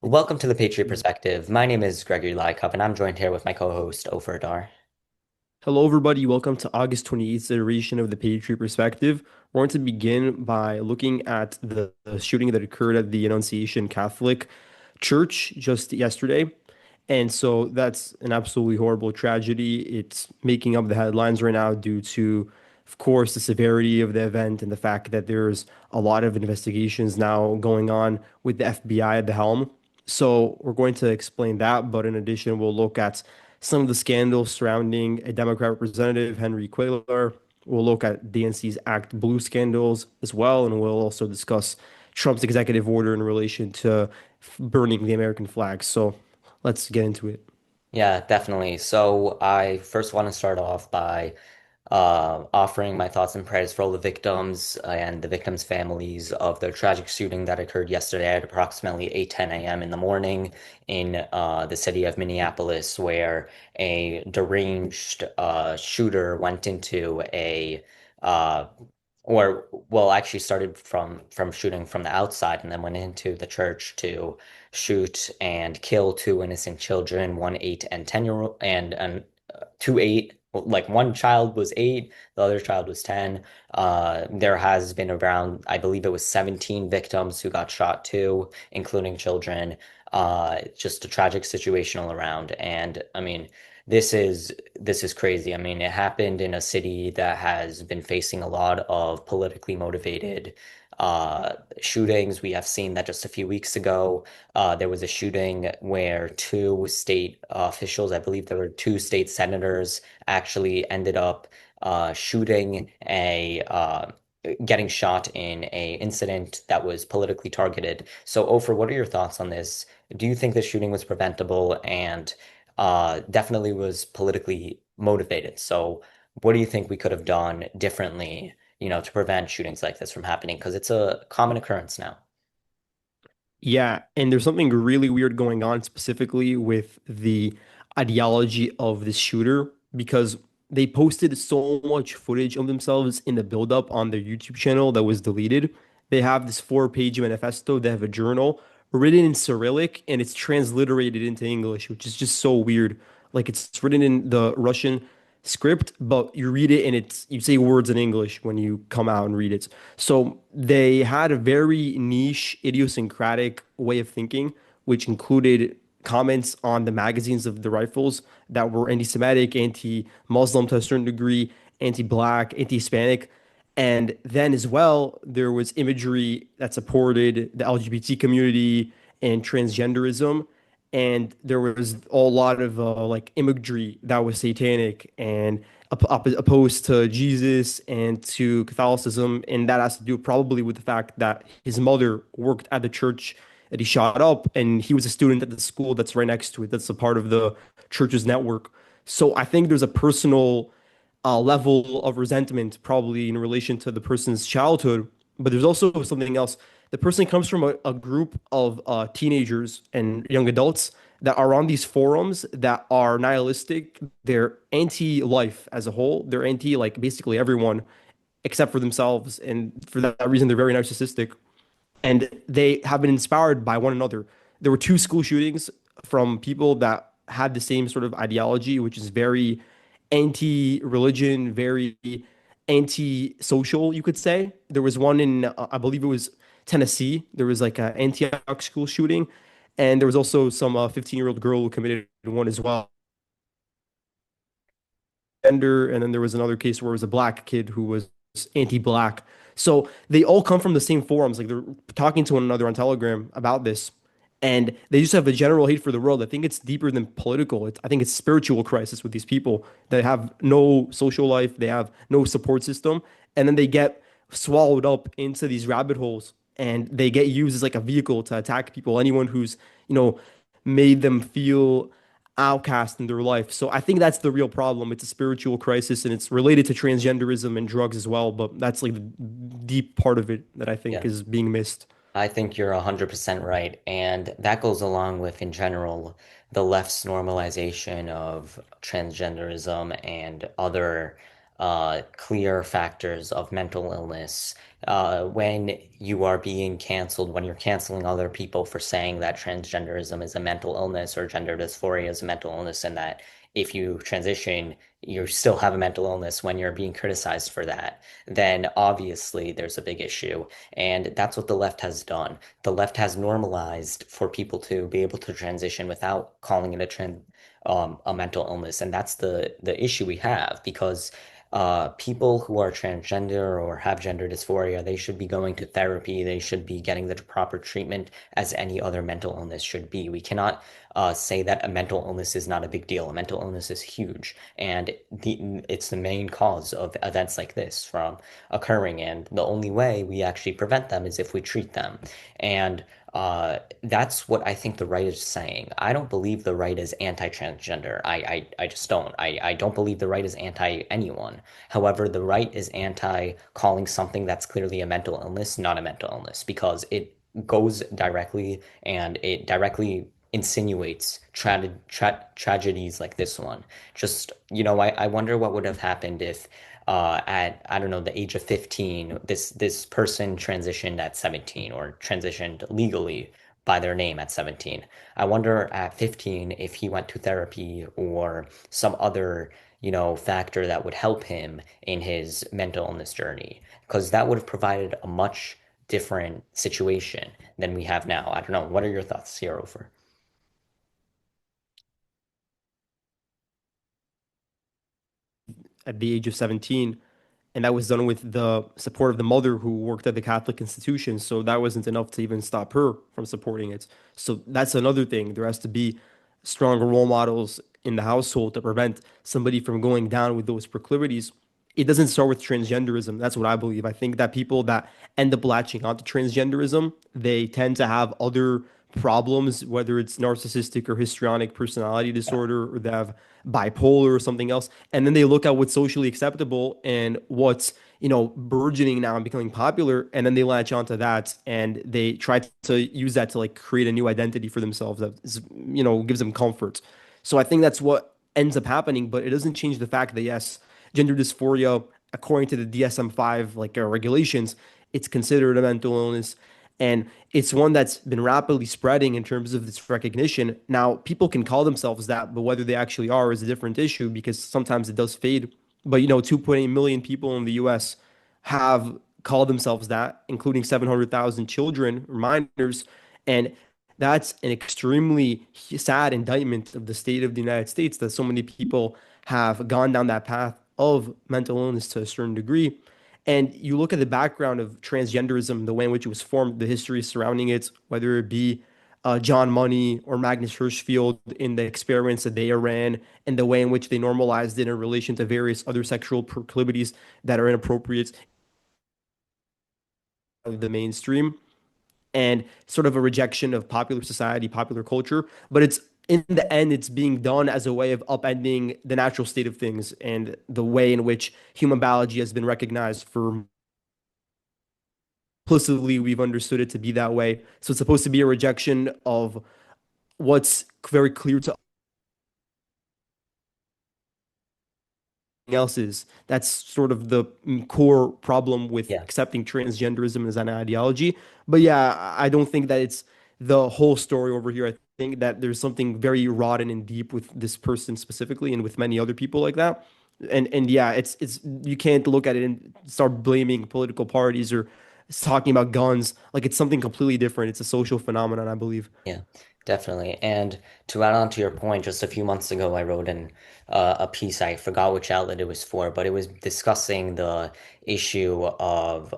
Welcome to the Patriot Perspective. My name is Gregory Lycup, and I'm joined here with my co-host, Ofer Dar. Hello, everybody. Welcome to August 28th iteration of the Patriot Perspective. We're going to begin by looking at the shooting that occurred at the Annunciation Catholic Church just yesterday. And so that's an absolutely horrible tragedy. It's making up the headlines right now due to, of course, the severity of the event and the fact that there's a lot of investigations now going on with the FBI at the helm. So we're going to explain that, but in addition, we'll look at some of the scandals surrounding a Democrat representative, Henry Cuellar. We'll look at DNC's Act Blue scandals as well, and we'll also discuss Trump's executive order in relation to burning the American flag. So let's get into it. Yeah, definitely. So I first want to start off by offering my thoughts and prayers for all the victims and the victims' families of the tragic shooting that occurred yesterday at approximately 8:10 a.m. in the morning in the city of Minneapolis, where a deranged shooter went into a uh, or well, actually started from shooting from the outside and then went into the church to shoot and kill two innocent children, one 8 and 10 year old and two eight. Like one child was 8, the other child was 10. There has been around, I believe it was 17 victims who got shot too, including children. Just a tragic situation all around. And I mean, this is crazy. I mean, it happened in a city that has been facing a lot of politically motivated shootings. We have seen that just a few weeks ago. There was a shooting where two state officials, I believe there were two state senators, actually ended up shooting getting shot in a incident that was politically targeted. So, Ofer, what are your thoughts on this? Do you think the shooting was preventable and definitely was politically motivated? So, what do you think we could have done differently, to prevent shootings like this from happening? Because it's a common occurrence now. Yeah, and there's something really weird going on specifically with the ideology of the shooter because they posted so much footage of themselves in the buildup on their YouTube channel that was deleted. They have this four-page manifesto, they have a journal written in Cyrillic and it's transliterated into English, which is just so weird. Like it's written in the Russian script, but you read it and it's you say words in English when you come out and read it. So they had a very niche, idiosyncratic way of thinking, which included comments on the magazines of the rifles that were anti-Semitic, anti-Muslim to a certain degree, anti-Black, anti-Hispanic. And then as well, there was imagery that supported the LGBT community and transgenderism. And there was a lot of like imagery that was satanic and opposed to Jesus and to Catholicism, and that has to do probably with the fact that his mother worked at the church that he shot up, and he was a student at the school that's right next to it. That's a part of the church's network. So I think there's a personal level of resentment probably in relation to the person's childhood, but there's also something else. The person comes from a group of teenagers and young adults that are on these forums that are nihilistic. They're anti-life as a whole. They're anti like basically everyone except for themselves, and for that reason, they're very narcissistic. And they have been inspired by one another. There were two school shootings from people that had the same sort of ideology, which is very anti-religion, very anti-social, you could say. There was one in, I believe it was Tennessee. There was like an Antioch school shooting, and there was also some 15-year-old girl who committed one as well. And then there was another case where it was a black kid who was anti-black. So they all come from the same forums. Like they're talking to one another on Telegram about this. And they just have a general hate for the world. I think it's deeper than political. I think it's spiritual crisis with these people that have no social life, they have no support system, and then they get swallowed up into these rabbit holes and they get used as like a vehicle to attack people, anyone who's, you know, made them feel outcast in their life. So I think that's the real problem. It's a spiritual crisis and it's related to transgenderism and drugs as well, but that's like the deep part of it that I think Yeah. is being missed. I think you're 100% right. And that goes along with, in general, the left's normalization of transgenderism and other clear factors of mental illness. When you are being canceled, when you're canceling other people for saying that transgenderism is a mental illness or gender dysphoria is a mental illness, and that if you transition, you still have a mental illness when you're being criticized for that, then obviously there's a big issue. And that's what the left has done. The left has normalized for people to be able to transition without calling it a mental illness. And that's the issue we have because people who are transgender or have gender dysphoria, they should be going to therapy. They should be getting the proper treatment as any other mental illness should be. We cannot say that a mental illness is not a big deal. A mental illness is huge, and it's the main cause of events like this from occurring. And the only way we actually prevent them is if we treat them. And that's what I think the right is saying. I don't believe the right is anti-transgender. I just don't. I don't believe the right is anti anyone. However, the right is anti calling something that's clearly a mental illness not a mental illness because it goes directly and it directly insinuates tragedies like this one. Just, I wonder what would have happened if at I don't know the age of 15 this person transitioned at 17 or transitioned legally by their name at 17. I wonder at 15 if he went to therapy or some other factor that would help him in his mental illness journey because that would have provided a much different situation than we have now. I don't know. What are your thoughts here, Over? At the age of 17, and that was done with the support of the mother who worked at the Catholic institution. So that wasn't enough to even stop her from supporting it. So that's another thing. There has to be stronger role models in the household to prevent somebody from going down with those proclivities. It doesn't start with transgenderism. That's what I believe. I think that people that end up latching onto transgenderism, they tend to have other problems, whether it's narcissistic or histrionic personality disorder, or they have bipolar or something else. And then they look at what's socially acceptable and what's, burgeoning now and becoming popular. And then they latch onto that and they try to use that to like create a new identity for themselves that is, gives them comfort. So I think that's what ends up happening, but it doesn't change the fact that yes, gender dysphoria, according to the DSM-5 like regulations, it's considered a mental illness. And it's one that's been rapidly spreading in terms of its recognition. Now, people can call themselves that, but whether they actually are is a different issue because sometimes it does fade. But 2.8 million people in the US have called themselves that, including 700,000 children or minors. And that's an extremely sad indictment of the state of the United States that so many people have gone down that path of mental illness to a certain degree. And you look at the background of transgenderism, the way in which it was formed, the history surrounding it, whether it be John Money or Magnus Hirschfeld in the experiments that they ran, and the way in which they normalized it in relation to various other sexual proclivities that are inappropriate of the mainstream, and sort of a rejection of popular society, popular culture. But it's in the end, it's being done as a way of upending the natural state of things and the way in which human biology has been recognized for implicitly we've understood it to be that way. So it's supposed to be a rejection of what's very clear to else is. That's sort of the core problem with Yeah. accepting transgenderism as an ideology. But yeah, I don't think that it's the whole story over here. I think that there's something very rotten and deep with this person specifically and with many other people like that. And yeah, it's you can't look at it and start blaming political parties or talking about guns like it's something completely different. It's a social phenomenon, I believe. Yeah, definitely. And to add on to your point, just a few months ago, I wrote in a piece. I forgot which outlet it was for, but it was discussing the issue of,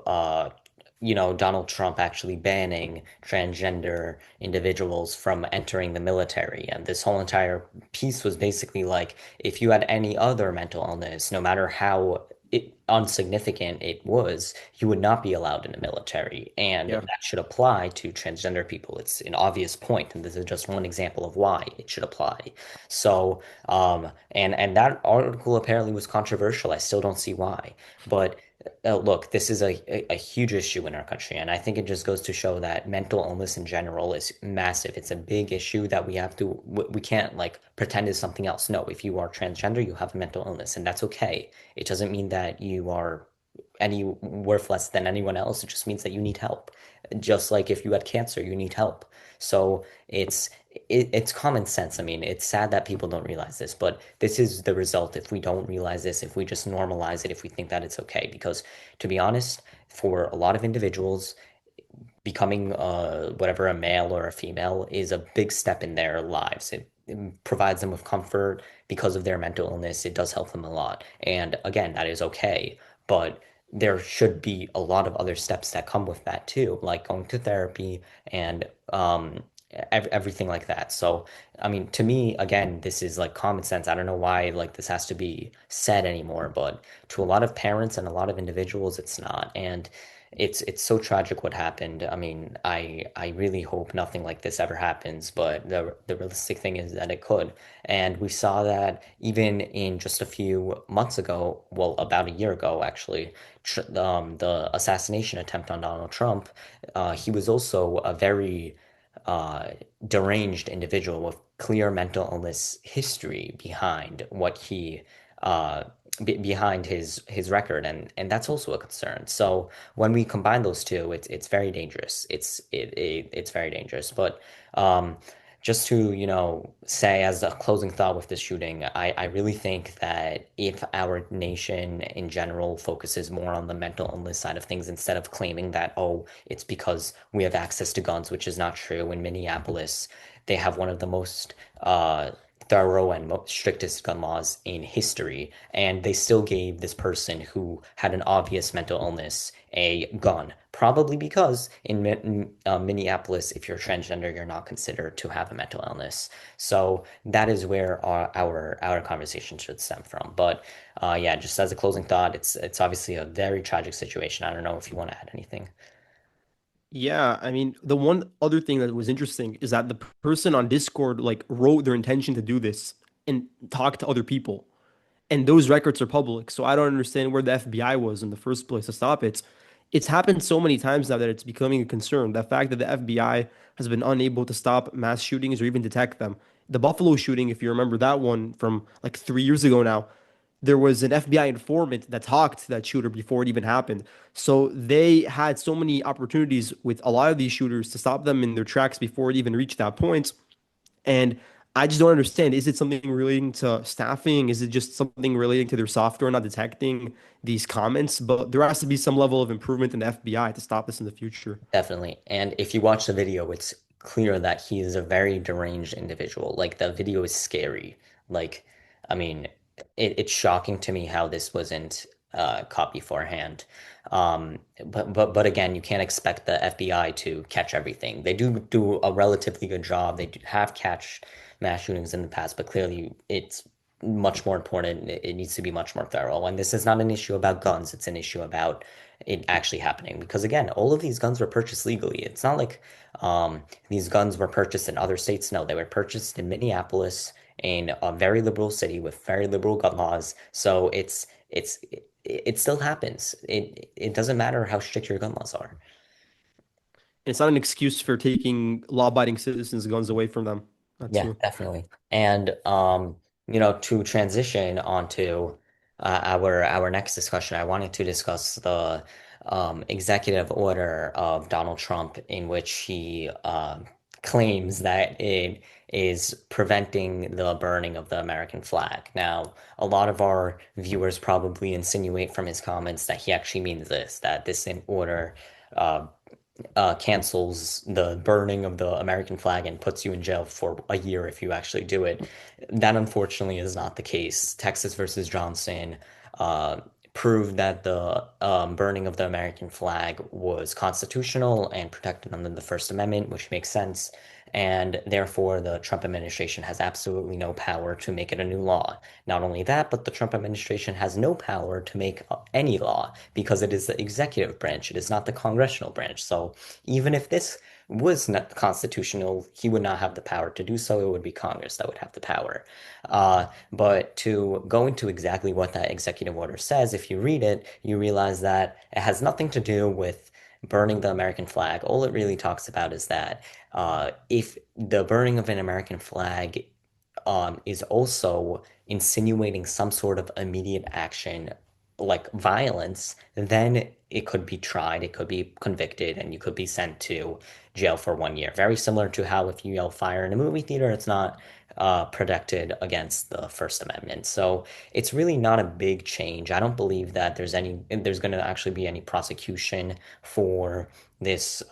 Donald Trump actually banning transgender individuals from entering the military. And this whole entire piece was basically like, if you had any other mental illness, no matter how insignificant it was, you would not be allowed in the military. And Yeah. that should apply to transgender people. It's an obvious point, and this is just one example of why it should apply. So, and that article apparently was controversial. I still don't see why. But Look, this is a huge issue in our country, and I think it just goes to show that mental illness in general is massive. It's a big issue that we can't like pretend is something else. No, if you are transgender, you have a mental illness, and that's okay. It doesn't mean that you are any worth less than anyone else. It just means that you need help. Just like if you had cancer, you need help. So it's common sense. I mean, it's sad that people don't realize this, but this is the result if we don't realize this, if we just normalize it, if we think that it's okay. Because to be honest, for a lot of individuals, becoming whatever a male or a female is a big step in their lives. It provides them with comfort because of their mental illness. It does help them a lot. And again, that is okay. But there should be a lot of other steps that come with that too, like going to therapy and everything like that. So, I mean, to me, again, this is like common sense. I don't know why like this has to be said anymore, but to a lot of parents and a lot of individuals, it's not. And it's so tragic what happened. I mean, I really hope nothing like this ever happens, but the realistic thing is that it could. And we saw that even in just a few months ago, well, about a year ago, actually, the assassination attempt on Donald Trump, he was also a very uh, deranged individual with clear mental illness history behind what he behind his record, and that's also a concern. So when we combine those two, it's very dangerous. It's very dangerous. But um, just to, say as a closing thought with this shooting, I really think that if our nation in general focuses more on the mental illness side of things instead of claiming that, oh, it's because we have access to guns, which is not true. In Minneapolis, they have one of the most thorough and most strictest gun laws in history, and they still gave this person who had an obvious mental illness a gun. Probably because in Minneapolis, if you're transgender, you're not considered to have a mental illness. So that is where our conversation should stem from. But yeah, just as a closing thought, it's obviously a very tragic situation. I don't know if you want to add anything. Yeah, I mean, the one other thing that was interesting is that the person on Discord like wrote their intention to do this and talked to other people. And those records are public. So I don't understand where the FBI was in the first place to stop it. It's happened so many times now that it's becoming a concern. The fact that the FBI has been unable to stop mass shootings or even detect them. The Buffalo shooting, if you remember that one from like 3 years ago now, there was an FBI informant that talked to that shooter before it even happened. So they had so many opportunities with a lot of these shooters to stop them in their tracks before it even reached that point. And I just don't understand. Is it something relating to staffing? Is it just something relating to their software not detecting these comments? But there has to be some level of improvement in the FBI to stop this in the future. Definitely. And if you watch the video, it's clear that he is a very deranged individual. Like the video is scary. Like, I mean, it's shocking to me how this wasn't caught beforehand. But again, you can't expect the FBI to catch everything. They do a relatively good job. They do have catched mass shootings in the past, but clearly it's much more important. It needs to be much more thorough. And this is not an issue about guns. It's an issue about it actually happening. Because again, all of these guns were purchased legally. It's not like these guns were purchased in other states. No, they were purchased in Minneapolis, in a very liberal city with very liberal gun laws. So it still happens. It doesn't matter how strict your gun laws are. It's not an excuse for taking law-abiding citizens' guns away from them. That Yeah, too. definitely. And to transition onto our next discussion, I wanted to discuss the executive order of Donald Trump in which he claims that it is preventing the burning of the American flag. Now, a lot of our viewers probably insinuate from his comments that he actually means this, that this order uh, cancels the burning of the American flag and puts you in jail for a year if you actually do it. That unfortunately is not the case. Texas versus Johnson uh, proved that the burning of the American flag was constitutional and protected under the First Amendment, which makes sense. And therefore, the Trump administration has absolutely no power to make it a new law. Not only that, but the Trump administration has no power to make any law because it is the executive branch, it is not the congressional branch. So even if this was not constitutional, he would not have the power to do so. It would be Congress that would have the power. But to go into exactly what that executive order says, if you read it, you realize that it has nothing to do with burning the American flag. All it really talks about is that if the burning of an American flag is also insinuating some sort of immediate action, like violence, then it could be tried, it could be convicted, and you could be sent to jail for 1 year. Very similar to how if you yell fire in a movie theater, it's not protected against the First Amendment. So it's really not a big change. I don't believe that there's going to actually be any prosecution for this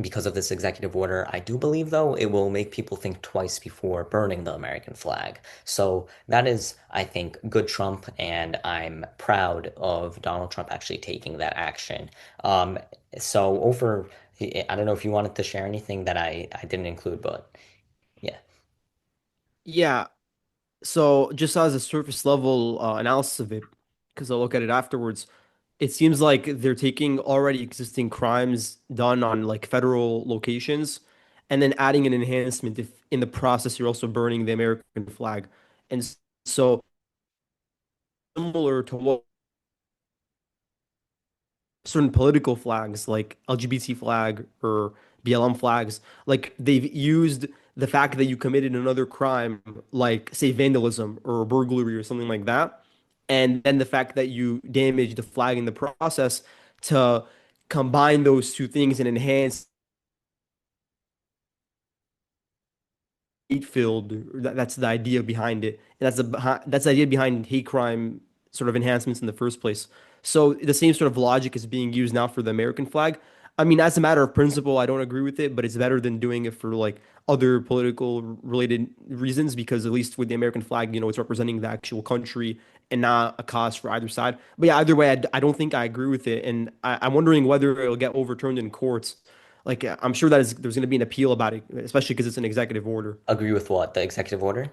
because of this executive order. I do believe, though, it will make people think twice before burning the American flag. So that is, I think, good Trump, and I'm proud of Donald Trump actually taking that action. Um, so over, I don't know if you wanted to share anything that I didn't include, but yeah. Yeah, so just as a surface level analysis of it, because I'll look at it afterwards, it seems like they're taking already existing crimes done on like federal locations and then adding an enhancement if in the process you're also burning the American flag. And so similar to what certain political flags like LGBT flag or BLM flags, like they've used the fact that you committed another crime, like say vandalism or burglary or something like that, and then the fact that you damage the flag in the process to combine those two things and enhance hate filled. That's the idea behind it, and that's the idea behind hate crime sort of enhancements in the first place. So the same sort of logic is being used now for the American flag. I mean, as a matter of principle, I don't agree with it, but it's better than doing it for like other political related reasons because at least with the American flag, it's representing the actual country and not a cause for either side. But yeah, either way, I don't think I agree with it, and I'm wondering whether it'll get overturned in courts. Like, I'm sure that there's going to be an appeal about it, especially because it's an executive order. Agree with what? The executive order?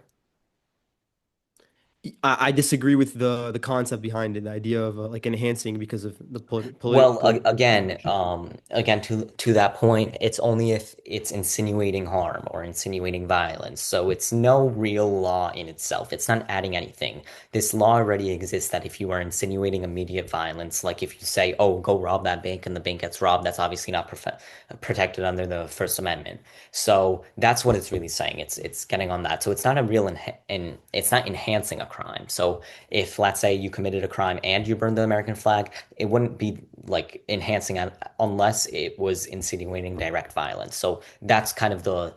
I disagree with the concept behind it, the idea of like enhancing because of the Well, political again, affiliation. again to that point, it's only if it's insinuating harm or insinuating violence. So it's no real law in itself. It's not adding anything. This law already exists that if you are insinuating immediate violence, like if you say, "Oh, go rob that bank," and the bank gets robbed, that's obviously not protected under the First Amendment. So that's what it's really saying. It's getting on that. So it's not a real it's not enhancing a crime. So if let's say you committed a crime and you burned the American flag, it wouldn't be like enhancing it unless it was insinuating direct violence. So that's kind of the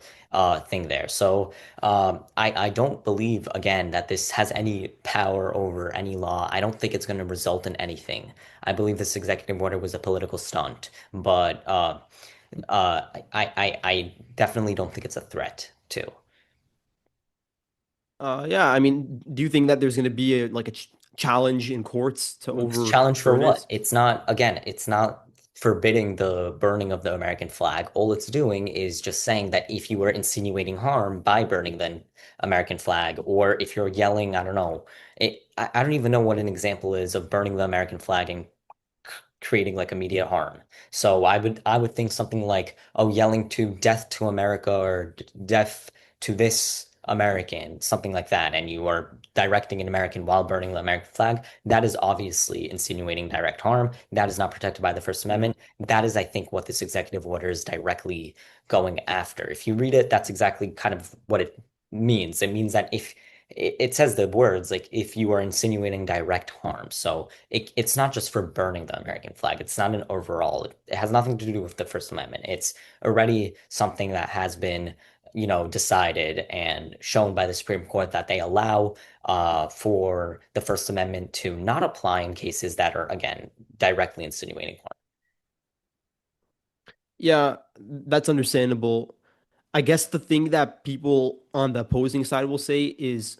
thing there. So I don't believe again that this has any power over any law. I don't think it's going to result in anything. I believe this executive order was a political stunt, but I definitely don't think it's a threat too. Yeah, I mean, do you think that there's going to be a challenge in courts to Challenge for overturn what? it? It's not, again, it's not forbidding the burning of the American flag. All it's doing is just saying that if you were insinuating harm by burning the American flag, or if you're yelling, I don't know, I don't even know what an example is of burning the American flag and creating like immediate harm. So I would think something like, oh, yelling to death to America or death to this American, something like that, and you are directing an American while burning the American flag, that is obviously insinuating direct harm. That is not protected by the First Yeah. Amendment. That is, I think, what this executive order is directly going after. If you read it, that's exactly kind of what it means. It means that if it says the words like if you are insinuating direct harm. So it's not just for burning the American flag. It's not an overall. It has nothing to do with the First Amendment. It's already something that has been, decided and shown by the Supreme Court that they allow for the First Amendment to not apply in cases that are, again, directly insinuating harm. Yeah, that's understandable. I guess the thing that people on the opposing side will say is,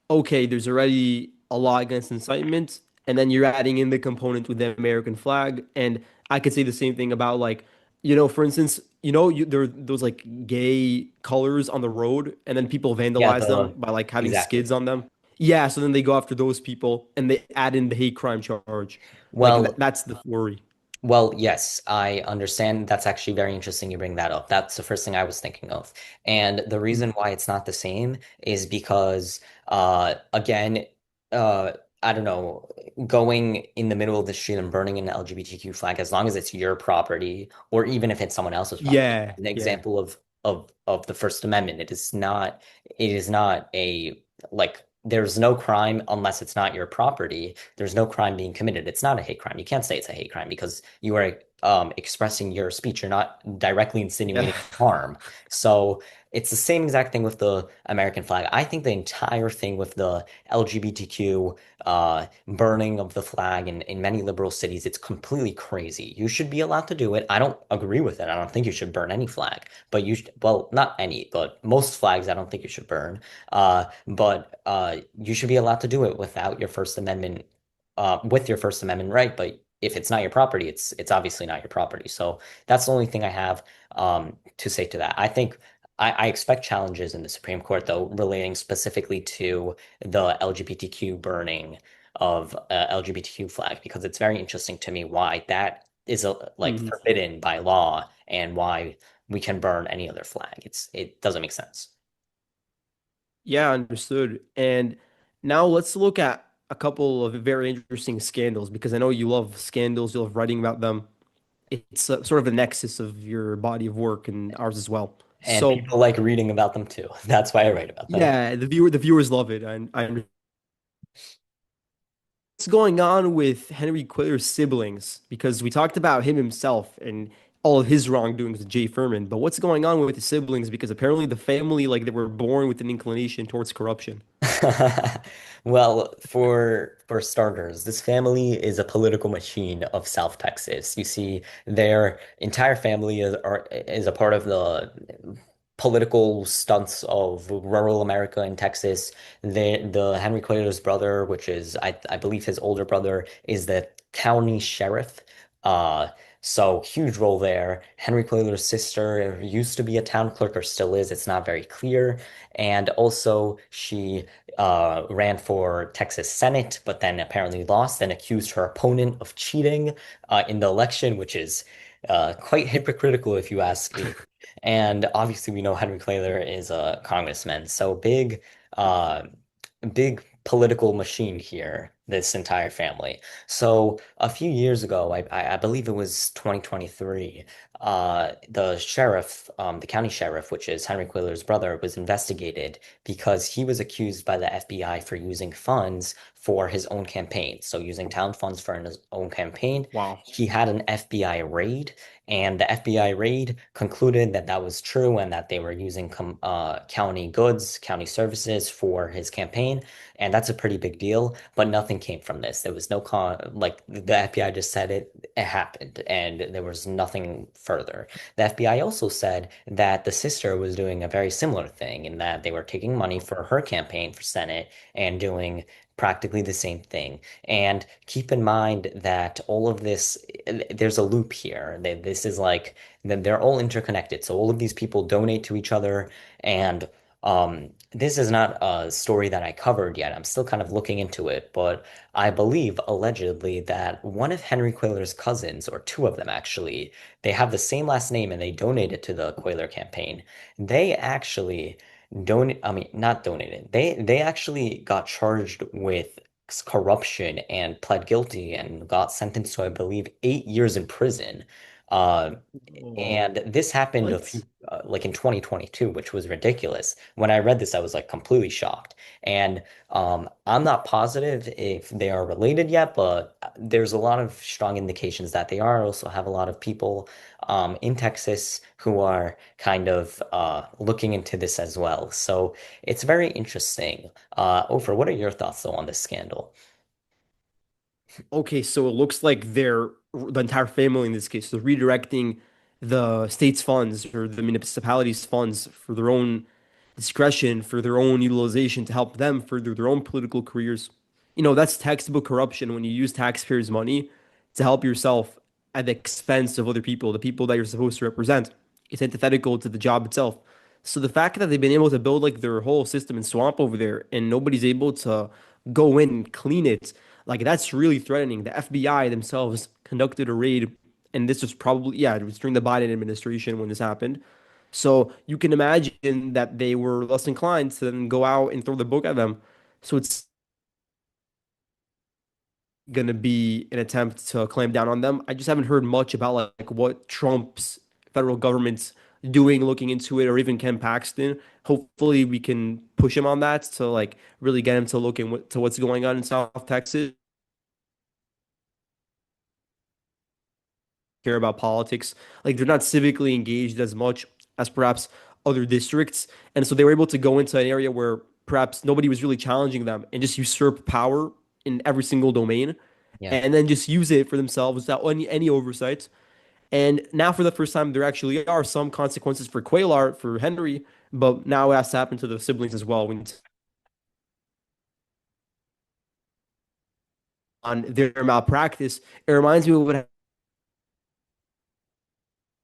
okay, there's already a law against incitement, and then you're adding in the component with the American flag. And I could say the same thing about like, for instance, there are those like gay colors on the road, and then people Yeah, vandalize them the by like having exactly. skids on them. Yeah, so then they go after those people and they add in the hate crime charge. Like Well, that's the worry. Well, yes, I understand. That's actually very interesting you bring that up. That's the first thing I was thinking of. And the reason why it's not the same is because, again, uh, I don't know, going in the middle of the street and burning an LGBTQ flag, as long as it's your property, or even if it's someone else's property, Yeah, an yeah. example of the First Amendment. It is not a like. There's no crime unless it's not your property. There's no crime being committed. It's not a hate crime. You can't say it's a hate crime because you are expressing your speech. You're not directly Yeah. insinuating harm. So it's the same exact thing with the American flag. I think the entire thing with the LGBTQ burning of the flag in many liberal cities, it's completely crazy. You should be allowed to do it. I don't agree with it. I don't think you should burn any flag, but well, not any, but most flags I don't think you should burn. But you should be allowed to do it without your First Amendment with your First Amendment right, but if it's not your property, it's obviously not your property. So that's the only thing I have to say to that. I think I expect challenges in the Supreme Court, though, relating specifically to the LGBTQ burning of LGBTQ flag, because it's very interesting to me why that is like Mhm. forbidden by law and why we can burn any other flag. It doesn't make sense. Yeah, understood. And now let's look at a couple of very interesting scandals because I know you love scandals, you love writing about them. It's sort of the nexus of your body of work and ours as well. And So, people like reading about them too. That's why I write about them. yeah, the viewers love it. I what's going on with Henry Quayler's siblings because we talked about him himself and all of his wrongdoings with Jay Furman, but what's going on with his siblings because apparently the family like they were born with an inclination towards corruption. Well, for starters, this family is a political machine of South Texas. You see, their entire family is a part of the political stunts of rural America in Texas. The Henry Cuellar's brother, which is I believe his older brother, is the county sheriff. Uh, so huge role there. Henry Cuellar's sister used to be a town clerk or still is. It's not very clear. And also she ran for Texas Senate, but then apparently lost and accused her opponent of cheating in the election, which is quite hypocritical if you ask me. And obviously, we know Henry Cuellar is a congressman, so uh, big political machine here, this entire family. So a few years ago, I believe it was 2023, the sheriff, the county sheriff, which is Henry Cuellar's brother, was investigated because he was accused by the FBI for using funds for his own campaign. So using town funds for his own campaign. Wow. He had an FBI raid, and the FBI raid concluded that that was true and that they were using county goods, county services for his campaign. And that's a pretty big deal, but nothing came from this. There was no like the FBI just said it happened, and there was nothing further. The FBI also said that the sister was doing a very similar thing in that they were taking money for her campaign for Senate and doing practically the same thing. And keep in mind that all of this, there's a loop here. This is like, they're all interconnected. So all of these people donate to each other. And this is not a story that I covered yet. I'm still kind of looking into it. But I believe allegedly that one of Henry Cuellar's cousins, or two of them actually, they have the same last name and they donated to the Cuellar campaign. They actually I mean, not donated. They actually got charged with corruption and pled guilty and got sentenced to, I believe, 8 years in prison. Uh, Oh, and this happened a what? few, like in 2022, which was ridiculous. When I read this, I was like completely shocked. And I'm not positive if they are related yet, but there's a lot of strong indications that they are. I also have a lot of people in Texas who are kind of looking into this as well. So it's very interesting. Ofer, what are your thoughts though on this scandal? Okay, so it looks like they're the entire family in this case, they're redirecting the state's funds or the municipality's funds for their own discretion, for their own utilization to help them further their own political careers. You know, that's textbook corruption when you use taxpayers' money to help yourself at the expense of other people, the people that you're supposed to represent. It's antithetical to the job itself. So the fact that they've been able to build like their whole system and swamp over there and nobody's able to go in and clean it, like that's really threatening. The FBI themselves conducted a raid And this was probably, yeah, it was during the Biden administration when this happened. So you can imagine that they were less inclined to then go out and throw the book at them. So it's going to be an attempt to clamp down on them. I just haven't heard much about like what Trump's federal government's doing, looking into it, or even Ken Paxton. Hopefully, we can push him on that to like really get him to look into what's going on in South Texas. Care about politics. Like they're not civically engaged as much as perhaps other districts. And so they were able to go into an area where perhaps nobody was really challenging them and just usurp power in every single domain Yeah. and then just use it for themselves without any oversight. And now for the first time, there actually are some consequences for Quaylar, for Henry, but now it has to happen to the siblings as well. When on their malpractice, it reminds me of what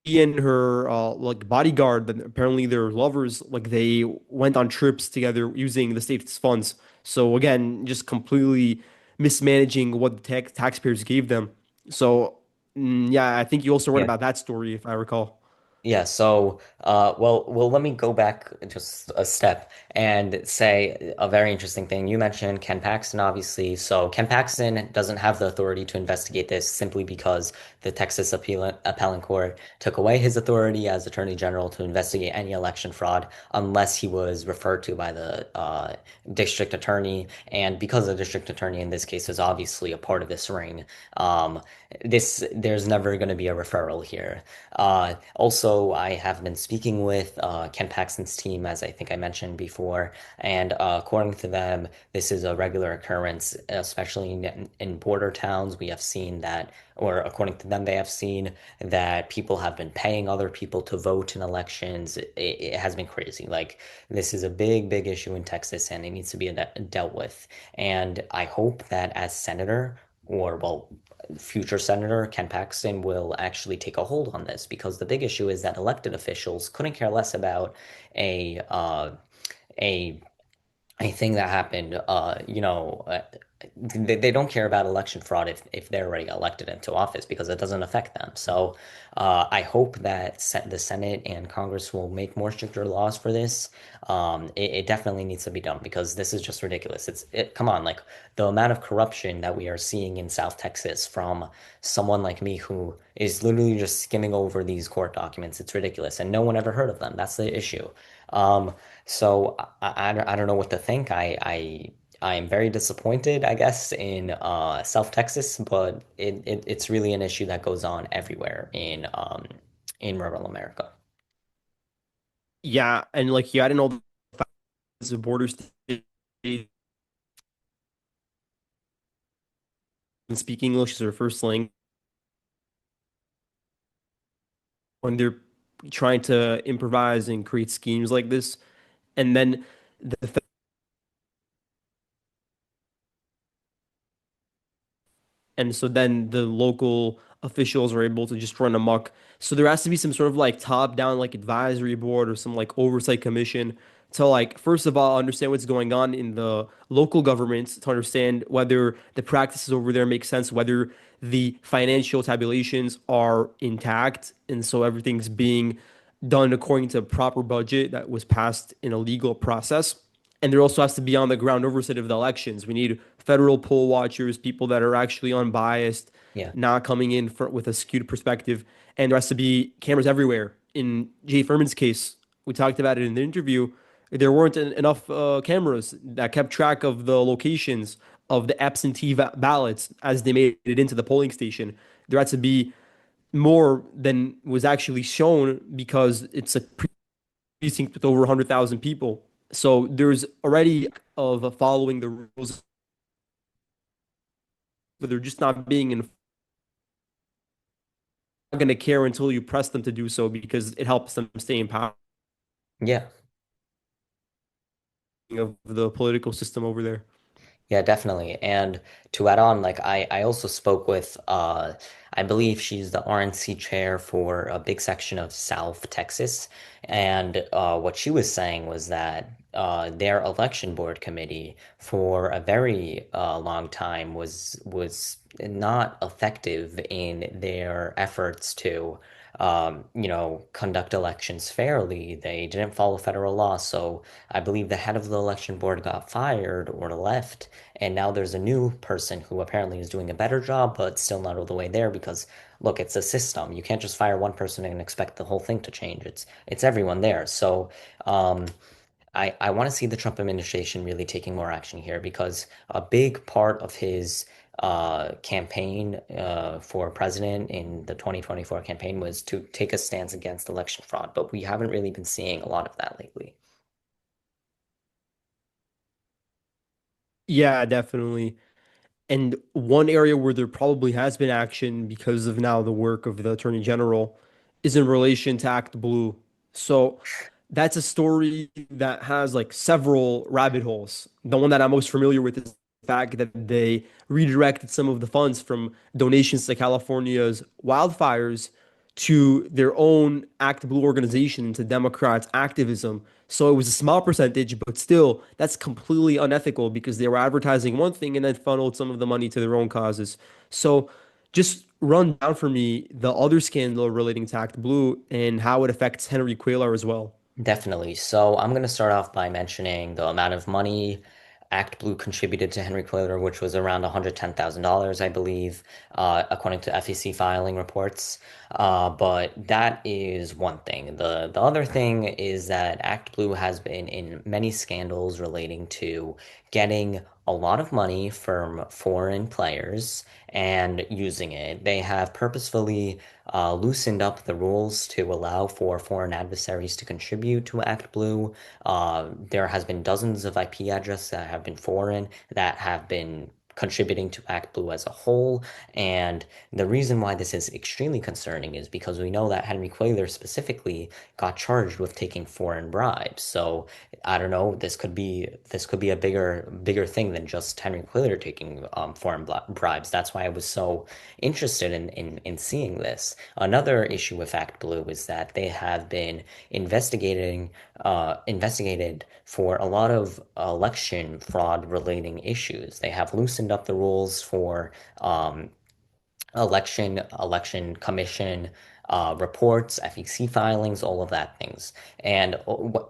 she and her like bodyguard that apparently they're lovers like they went on trips together using the state's funds, so again just completely mismanaging what the taxpayers gave them. So yeah, I think you also read Yeah. about that story if I recall. Yeah, so let me go back just a step and say a very interesting thing. You mentioned Ken Paxton, obviously. So Ken Paxton doesn't have the authority to investigate this simply because the Texas Appellate Court took away his authority as Attorney General to investigate any election fraud unless he was referred to by the district attorney. And because the district attorney in this case is obviously a part of this ring, um, there's never going to be a referral here. Also, I have been speaking with Ken Paxton's team, as I think I mentioned before, and according to them, this is a regular occurrence, especially in border towns. We have seen that, or according to them, they have seen that people have been paying other people to vote in elections. It has been crazy. Like, this is a big, big issue in Texas, and it needs to be dealt with. And I hope that as senator, or well, future Senator Ken Paxton will actually take a hold on this because the big issue is that elected officials couldn't care less about a a a thing that happened. They don't care about election fraud if they're already elected into office because it doesn't affect them. So I hope that the Senate and Congress will make more stricter laws for this. It definitely needs to be done because this is just ridiculous. Come on, like the amount of corruption that we are seeing in South Texas from someone like me who is literally just skimming over these court documents. It's ridiculous, and no one ever heard of them. That's the issue. Um, I don't know what to think. I am very disappointed, I guess, in South Texas, but it's really an issue that goes on everywhere in rural America. Yeah, and like you had to know the facts of border states and speak English as their first language when they're trying to improvise and create schemes like this. And then the and so then the local officials are able to just run amok. So there has to be some sort of like top down like advisory board or some like oversight commission to like first of all understand what's going on in the local governments, to understand whether the practices over there make sense, whether the financial tabulations are intact, and so everything's being done according to a proper budget that was passed in a legal process. And there also has to be on the ground oversight of the elections. We need federal poll watchers, people that are actually unbiased, Yeah. not coming in with a skewed perspective. And there has to be cameras everywhere. In Jay Furman's case, we talked about it in the interview. There weren't enough cameras that kept track of the locations of the absentee ballots as they made it into the polling station. There had to be more than was actually shown because it's a precinct with over 100,000 people. So there's already of following the rules, but they're just not being going to care until you press them to do so because it helps them stay in power Yeah. of the political system over there. Yeah, definitely. And to add on, like I also spoke with I believe she's the RNC chair for a big section of South Texas. And what she was saying was that their election board committee for a very long time was not effective in their efforts to conduct elections fairly. They didn't follow federal law, so I believe the head of the election board got fired or left, and now there's a new person who apparently is doing a better job, but still not all the way there because look, it's a system. You can't just fire one person and expect the whole thing to change. It's everyone there. So um, I want to see the Trump administration really taking more action here because a big part of his campaign for president in the 2024 campaign was to take a stance against election fraud, but we haven't really been seeing a lot of that lately. Yeah, definitely. And one area where there probably has been action because of now the work of the Attorney General is in relation to Act Blue. So that's a story that has like several rabbit holes. The one that I'm most familiar with is the fact that they redirected some of the funds from donations to California's wildfires to their own Act Blue organization, to Democrats' activism. So it was a small percentage, but still, that's completely unethical because they were advertising one thing and then funneled some of the money to their own causes. So just run down for me the other scandal relating to Act Blue and how it affects Henry Cuellar as well. Definitely. So I'm going to start off by mentioning the amount of money Act Blue contributed to Henry Cuellar, which was around $110,000, I believe, according to FEC filing reports. But that is one thing. The other thing is that Act Blue has been in many scandals relating to getting a lot of money from foreign players and using it. They have purposefully loosened up the rules to allow for foreign adversaries to contribute to Act Blue. There has been dozens of IP addresses that have been foreign that have been contributing to Act Blue as a whole. And the reason why this is extremely concerning is because we know that Henry Cuellar specifically got charged with taking foreign bribes. So I don't know, this could be a bigger thing than just Henry Cuellar taking foreign bribes. That's why I was so interested in seeing this. Another issue with Act Blue is that they have been investigated for a lot of election fraud relating issues. They have loosened up the rules for um, election commission reports, FEC filings, all of that things. And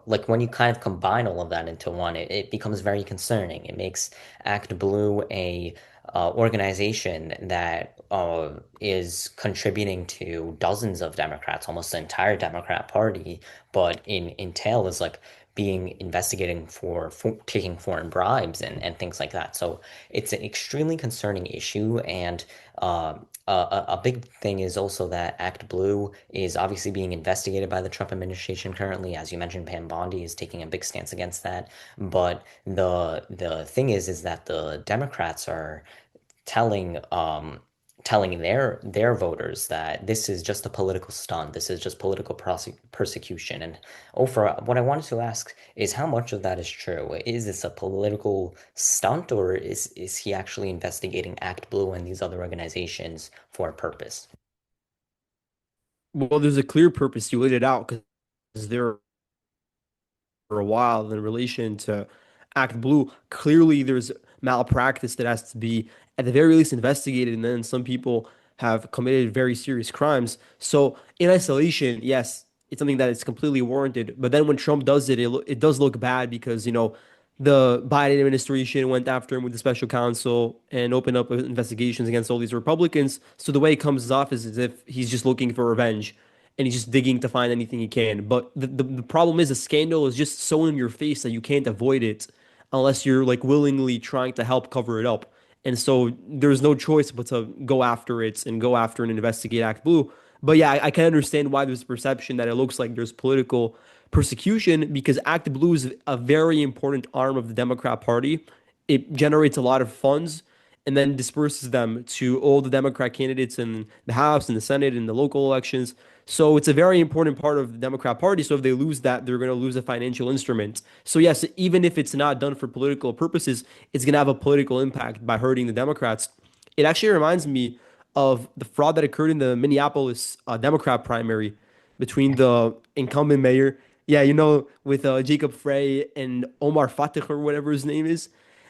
like when you kind of combine all of that into one, it becomes very concerning. It makes Act Blue a organization that is contributing to dozens of Democrats, almost the entire Democrat Party, but in tail is like being investigating for taking foreign bribes and things like that. So it's an extremely concerning issue, and a big thing is also that Act Blue is obviously being investigated by the Trump administration currently. As you mentioned, Pam Bondi is taking a big stance against that. But the thing is that the Democrats are telling telling their voters that this is just a political stunt. This is just political persecution. And Oprah, what I wanted to ask is how much of that is true? Is this a political stunt, or is he actually investigating Act Blue and these other organizations for a purpose? Well, there's a clear purpose. You laid it out because there for a while in relation to Act Blue. Clearly, there's malpractice that has to be, at the very least, investigated, and then some people have committed very serious crimes. So, in isolation, yes, it's something that is completely warranted. But then when Trump does it, it does look bad because, the Biden administration went after him with the special counsel and opened up investigations against all these Republicans. So the way it comes off is as if he's just looking for revenge and he's just digging to find anything he can. But the problem is a scandal is just so in your face that you can't avoid it unless you're like willingly trying to help cover it up. And so there's no choice but to go after it and go after and investigate Act Blue. But yeah, I can understand why there's a perception that it looks like there's political persecution because Act Blue is a very important arm of the Democrat Party. It generates a lot of funds and then disperses them to all the Democrat candidates in the House and the Senate and the local elections. So it's a very important part of the Democrat Party. So if they lose that, they're going to lose a financial instrument. So yes, even if it's not done for political purposes, it's going to have a political impact by hurting the Democrats. It actually reminds me of the fraud that occurred in the Minneapolis Democrat primary between the incumbent mayor Yeah, with Jacob Frey and Omar Fatih or whatever his name is,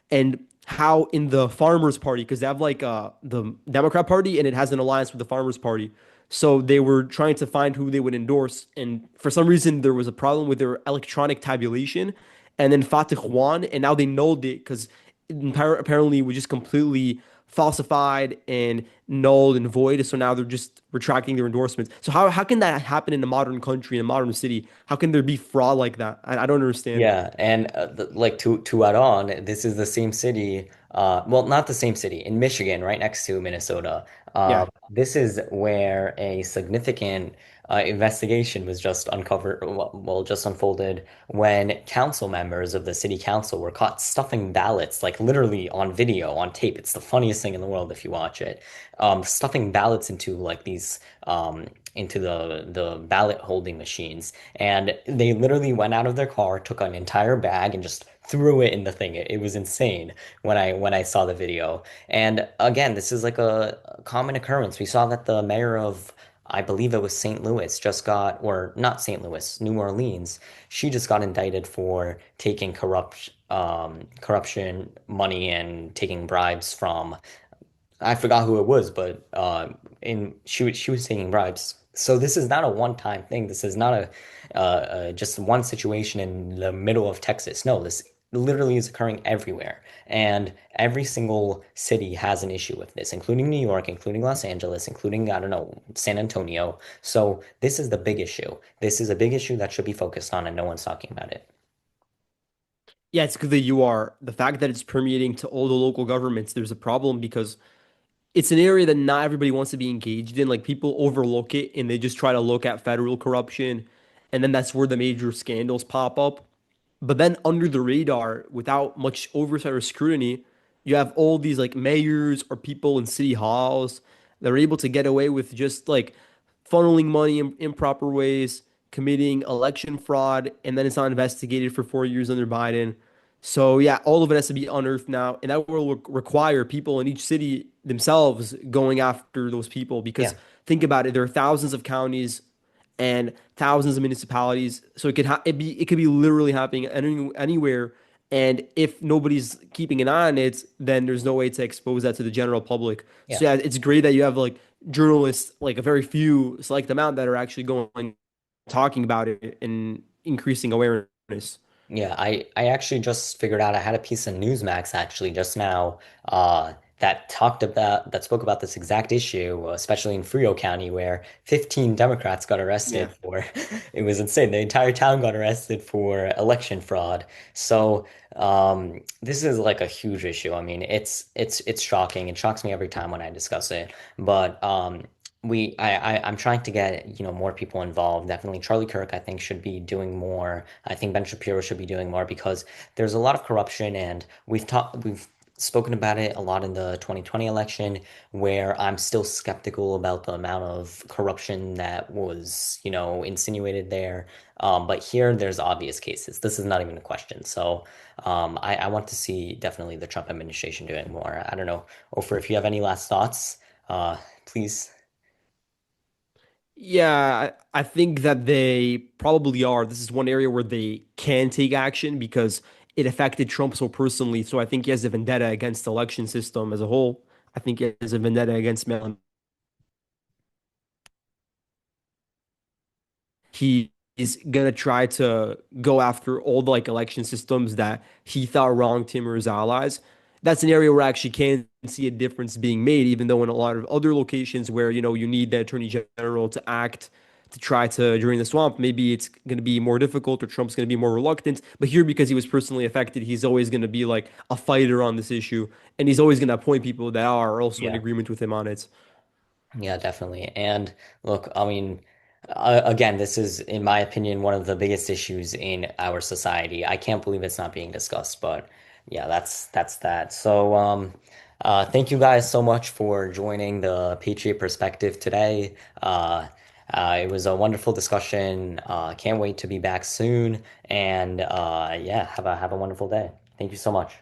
and how in the Farmers Party, because they have like the Democrat Party and it has an alliance with the Farmers Party. So they were trying to find who they would endorse, and for some reason there was a problem with their electronic tabulation, and then Fatih won, and now they nulled it because apparently it was just completely falsified and nulled and void. So now they're just retracting their endorsements. So how can that happen in a modern country, in a modern city? How can there be fraud like that? I don't understand. Yeah, and like to add on, this is the same city. Well, not the same city in Michigan, right next to Minnesota. Yeah. This is where a significant investigation was just uncovered, well, just unfolded when council members of the city council were caught stuffing ballots, like literally on video, on tape. It's the funniest thing in the world if you watch it. Stuffing ballots into like these into the ballot holding machines. And they literally went out of their car, took an entire bag, and just threw it in the thing. It was insane when I saw the video. And again, this is like a common occurrence. We saw that the mayor of, I believe it was St. Louis, just got, or not St. Louis, New Orleans. She just got indicted for taking corruption money and taking bribes from, I forgot who it was, but in she was taking bribes. So this is not a one-time thing. This is not just one situation in the middle of Texas. No, this literally is occurring everywhere, and every single city has an issue with this, including New York, including Los Angeles, including I don't know San Antonio. So this is the big issue. This is a big issue that should be focused on, and no one's talking about it. Yeah, it's because you are the fact that it's permeating to all the local governments. There's a problem because it's an area that not everybody wants to be engaged in. Like people overlook it and they just try to look at federal corruption, and then that's where the major scandals pop up. But then under the radar, without much oversight or scrutiny, you have all these like mayors or people in city halls that are able to get away with just like funneling money in improper ways, committing election fraud, and then it's not investigated for 4 years under Biden. So yeah, all of it has to be unearthed now, and that will require people in each city themselves going after those people. Because Yeah. think about it, there are thousands of counties and thousands of municipalities. So it could be literally happening anywhere. And if nobody's keeping an eye on it, then there's no way to expose that to the general public. Yeah. So yeah, it's great that you have like journalists, like a very few select amount that are actually going talking about it and increasing awareness. Yeah, I actually just figured out I had a piece of Newsmax actually just now that spoke about this exact issue, especially in Frio County where 15 Democrats got arrested Yeah. for it was insane. The entire town got arrested for election fraud. So this is like a huge issue. I mean, it's shocking. It shocks me every time when I discuss it. But I'm trying to get, more people involved. Definitely Charlie Kirk, I think, should be doing more. I think Ben Shapiro should be doing more because there's a lot of corruption and we've spoken about it a lot in the 2020 election where I'm still skeptical about the amount of corruption that was, insinuated there. But here there's obvious cases. This is not even a question. So I want to see definitely the Trump administration doing more. I don't know, Ofer, if you have any last thoughts, please. Yeah, I think that they probably are. This is one area where they can take action because it affected Trump so personally. So I think he has a vendetta against the election system as a whole. I think he has a vendetta against mail. He is gonna try to go after all the like election systems that he thought wronged him or his allies. That's an area where I actually can see a difference being made, even though in a lot of other locations where you need the attorney general to act to try to drain the swamp, maybe it's going to be more difficult or Trump's going to be more reluctant. But here, because he was personally affected, he's always going to be like a fighter on this issue, and he's always going to appoint people that are also in Yeah. agreement with him on it. Yeah, definitely. And look, I mean, again, this is, in my opinion, one of the biggest issues in our society. I can't believe it's not being discussed, but yeah, that's that. So, thank you guys so much for joining the Patriot Perspective today. It was a wonderful discussion. Can't wait to be back soon. And yeah, have a wonderful day. Thank you so much.